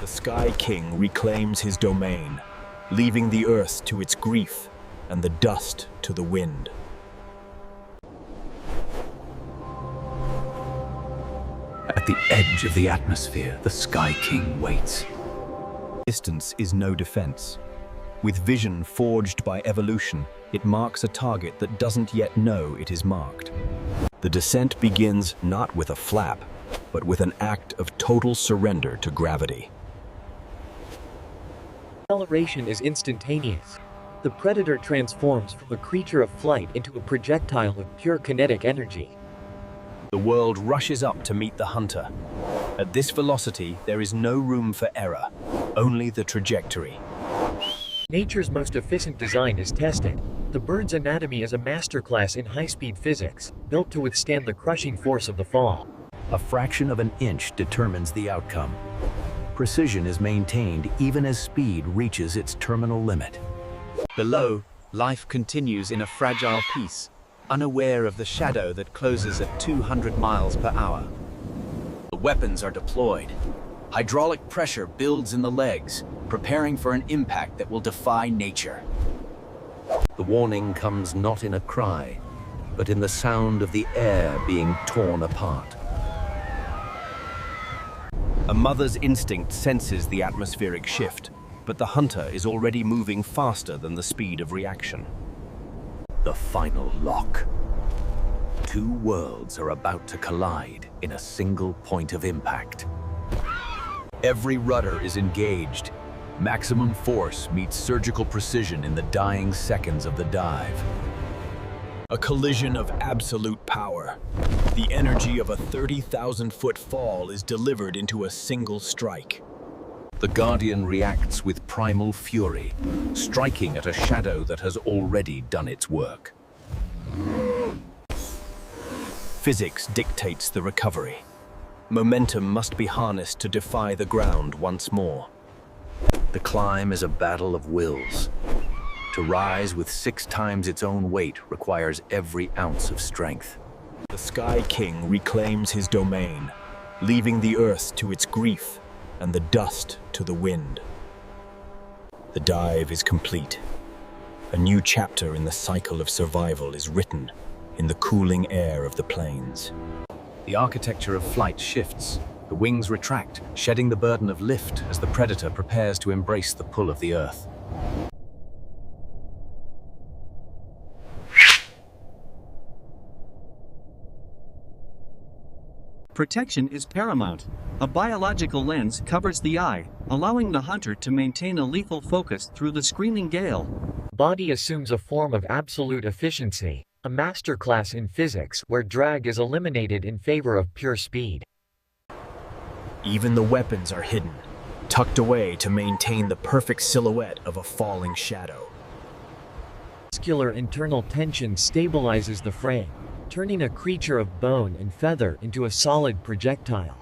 The Sky King reclaims his domain, leaving the earth to its grief and the dust to the wind. At the edge of the atmosphere, the Sky King waits. Distance is no defense. With vision forged by evolution, it marks a target that doesn't yet know it is marked. The descent begins not with a flap, but with an act of total surrender to gravity. Acceleration is instantaneous. The predator transforms from a creature of flight into a projectile of pure kinetic energy. The world rushes up to meet the hunter. At this velocity, there is no room for error, only the trajectory. Nature's most efficient design is tested. The bird's anatomy is a masterclass in high-speed physics, built to withstand the crushing force of the fall. A fraction of an inch determines the outcome. Precision is maintained even as speed reaches its terminal limit. Below, life continues in a fragile peace, unaware of the shadow that closes at 200 miles per hour. The weapons are deployed. Hydraulic pressure builds in the legs, preparing for an impact that will defy nature. The warning comes not in a cry, but in the sound of the air being torn apart. A mother's instinct senses the atmospheric shift, but the hunter is already moving faster than the speed of reaction. The final lock. Two worlds are about to collide in a single point of impact. Every rudder is engaged. Maximum force meets surgical precision in the dying seconds of the dive. A collision of absolute power. The energy of a 30,000-foot fall is delivered into a single strike. The Guardian reacts with primal fury, striking at a shadow that has already done its work. Physics dictates the recovery. Momentum must be harnessed to defy the ground once more. The climb is a battle of wills. To rise with 6 times its own weight requires every ounce of strength. The Sky King reclaims his domain, leaving the earth to its grief and the dust to the wind. The dive is complete. A new chapter in the cycle of survival is written in the cooling air of the plains. The architecture of flight shifts. The wings retract, shedding the burden of lift as the predator prepares to embrace the pull of the earth. Protection is paramount. A biological lens covers the eye, allowing the hunter to maintain a lethal focus through the screaming gale. Body assumes a form of absolute efficiency, a masterclass in physics where drag is eliminated in favor of pure speed. Even the weapons are hidden, tucked away to maintain the perfect silhouette of a falling shadow. Muscular internal tension stabilizes the frame, turning a creature of bone and feather into a solid projectile.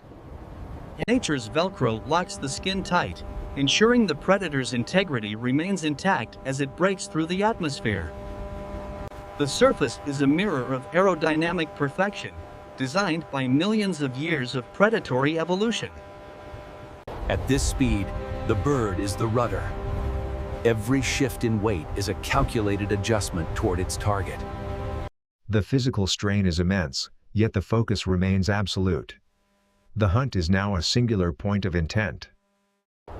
Nature's Velcro locks the skin tight, ensuring the predator's integrity remains intact as it breaks through the atmosphere. The surface is a mirror of aerodynamic perfection, designed by millions of years of predatory evolution. At this speed, the bird is the rudder. Every shift in weight is a calculated adjustment toward its target. The physical strain is immense, yet the focus remains absolute. The hunt is now a singular point of intent.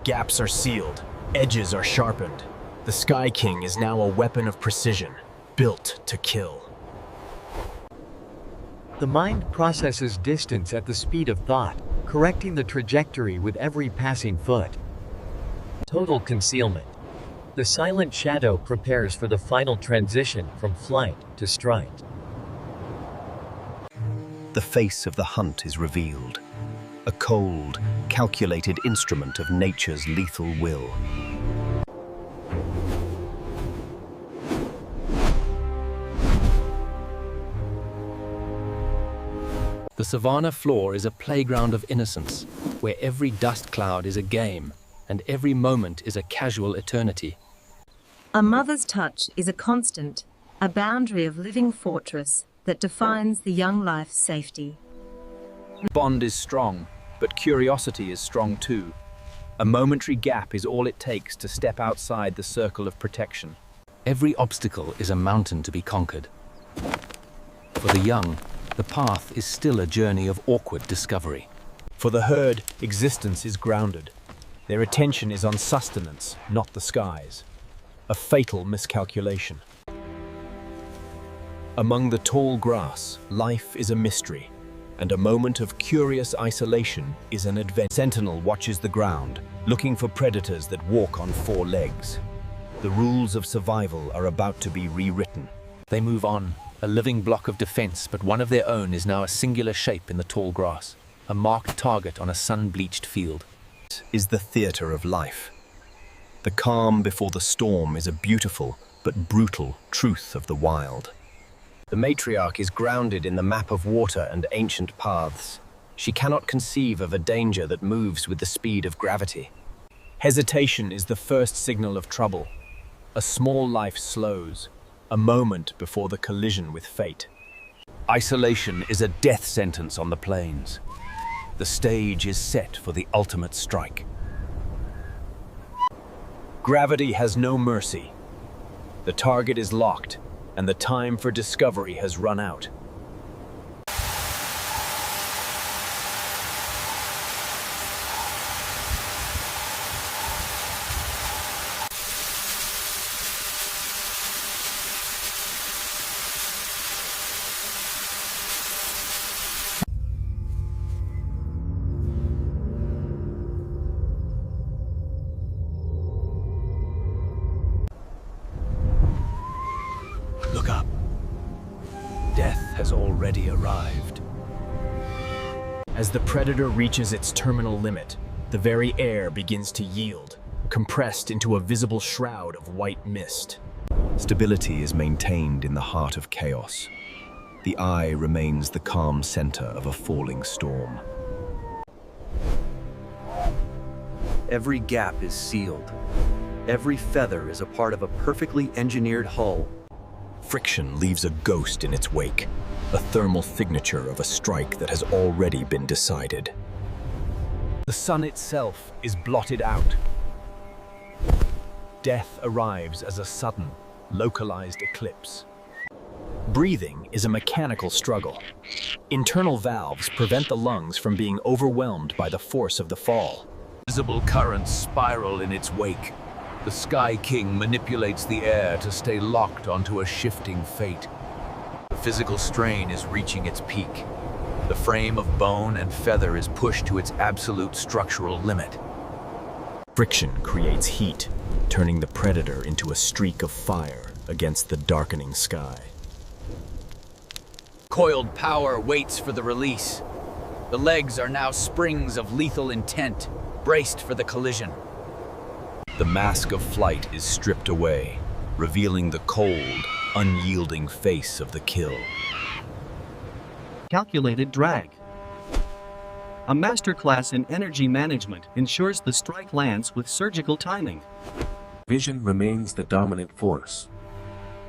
Gaps are sealed, edges are sharpened. The Sky King is now a weapon of precision, built to kill. The mind processes distance at the speed of thought, correcting the trajectory with every passing foot. Total concealment. The silent shadow prepares for the final transition from flight to strike. The face of the hunt is revealed, a cold, calculated instrument of nature's lethal will. The savanna floor is a playground of innocence, where every dust cloud is a game, and every moment is a casual eternity. A mother's touch is a constant, a boundary of living fortress that defines the young life's safety. Bond is strong, but curiosity is strong too. A momentary gap is all it takes to step outside the circle of protection. Every obstacle is a mountain to be conquered. For the young, the path is still a journey of awkward discovery. For the herd, existence is grounded. Their attention is on sustenance, not the skies. A fatal miscalculation. Among the tall grass, life is a mystery, and a moment of curious isolation is an adventure. Sentinel watches the ground, looking for predators that walk on four legs. The rules of survival are about to be rewritten. They move on, a living block of defense, but one of their own is now a singular shape in the tall grass, a marked target on a sun-bleached field. It is the theater of life. The calm before the storm is a beautiful but brutal truth of the wild. The matriarch is grounded in the map of water and ancient paths. She cannot conceive of a danger that moves with the speed of gravity. Hesitation is the first signal of trouble. A small life slows, a moment before the collision with fate. Isolation is a death sentence on the plains. The stage is set for the ultimate strike. Gravity has no mercy. The target is locked, and the time for discovery has run out. Look up. Death has already arrived. As the predator reaches its terminal limit, the very air begins to yield, compressed into a visible shroud of white mist. Stability is maintained in the heart of chaos. The eye remains the calm center of a falling storm. Every gap is sealed. Every feather is a part of a perfectly engineered hull. Friction leaves a ghost in its wake, a thermal signature of a strike that has already been decided. The sun itself is blotted out. Death arrives as a sudden, localized eclipse. Breathing is a mechanical struggle. Internal valves prevent the lungs from being overwhelmed by the force of the fall. Visible currents spiral in its wake. The Sky King manipulates the air to stay locked onto a shifting fate. The physical strain is reaching its peak. The frame of bone and feather is pushed to its absolute structural limit. Friction creates heat, turning the predator into a streak of fire against the darkening sky. Coiled power waits for the release. The legs are now springs of lethal intent, braced for the collision. The mask of flight is stripped away, revealing the cold, unyielding face of the kill. Calculated drag. A masterclass in energy management ensures the strike lands with surgical timing. Vision remains the dominant force.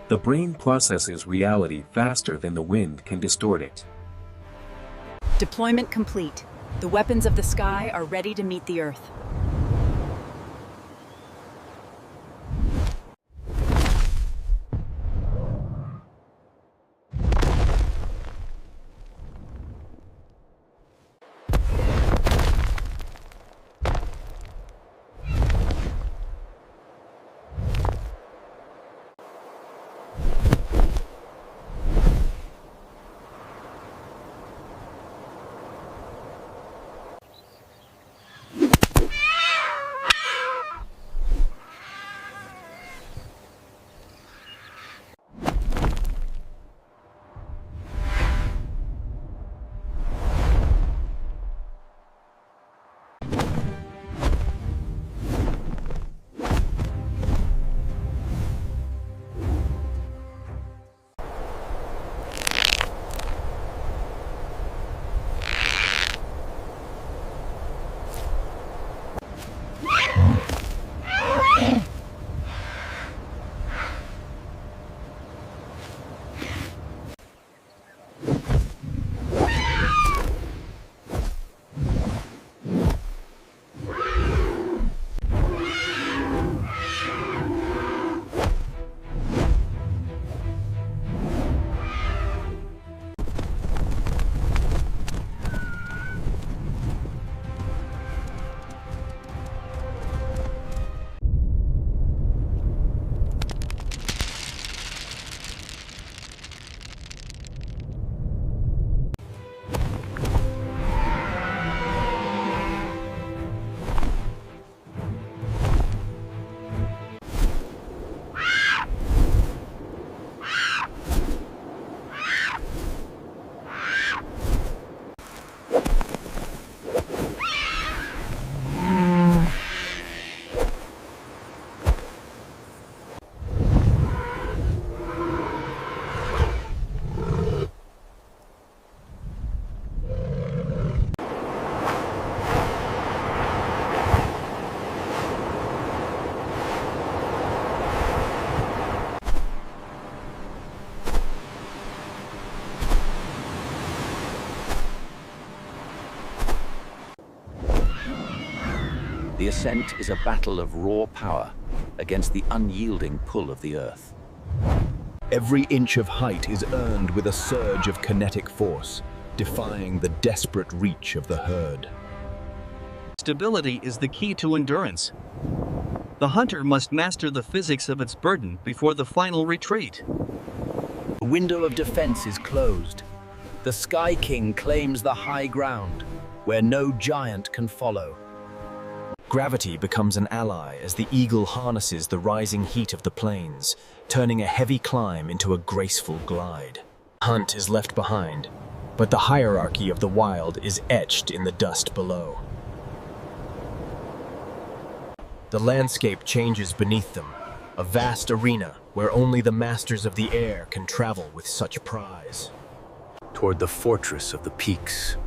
The brain processes reality faster than the wind can distort it. Deployment complete. The weapons of the sky are ready to meet the Earth. The ascent is a battle of raw power against the unyielding pull of the earth. Every inch of height is earned with a surge of kinetic force, defying the desperate reach of the herd. Stability is the key to endurance. The hunter must master the physics of its burden before the final retreat. The window of defense is closed. The Sky King claims the high ground, where no giant can follow. Gravity becomes an ally as the eagle harnesses the rising heat of the plains, turning a heavy climb into a graceful glide. Hunt is left behind, but the hierarchy of the wild is etched in the dust below. The landscape changes beneath them, a vast arena where only the masters of the air can travel with such prize. Toward the fortress of the peaks,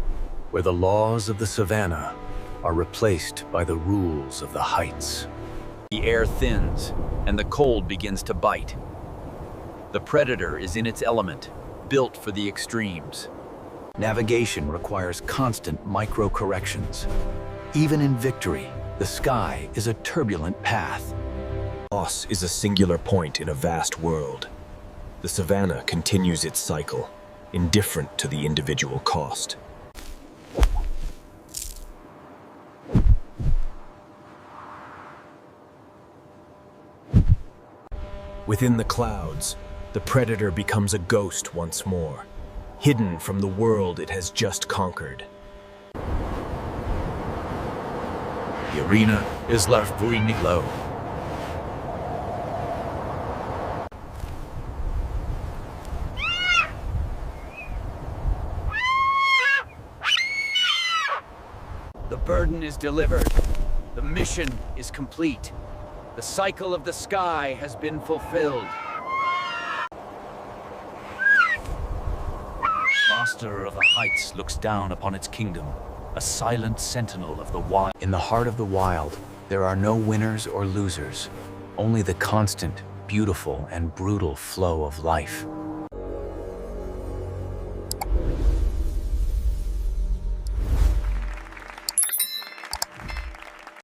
where the laws of the savanna are replaced by the rules of the heights. The air thins, and the cold begins to bite. The predator is in its element, built for the extremes. Navigation requires constant micro-corrections. Even in victory, the sky is a turbulent path. Loss is a singular point in a vast world. The savanna continues its cycle, indifferent to the individual cost. Within the clouds, the predator becomes a ghost once more, hidden from the world it has just conquered. The arena is left breathing low. The burden is delivered. The mission is complete. The cycle of the sky has been fulfilled. Master of the heights looks down upon its kingdom, a silent sentinel of the wild. In the heart of the wild, there are no winners or losers, only the constant, beautiful, and brutal flow of life.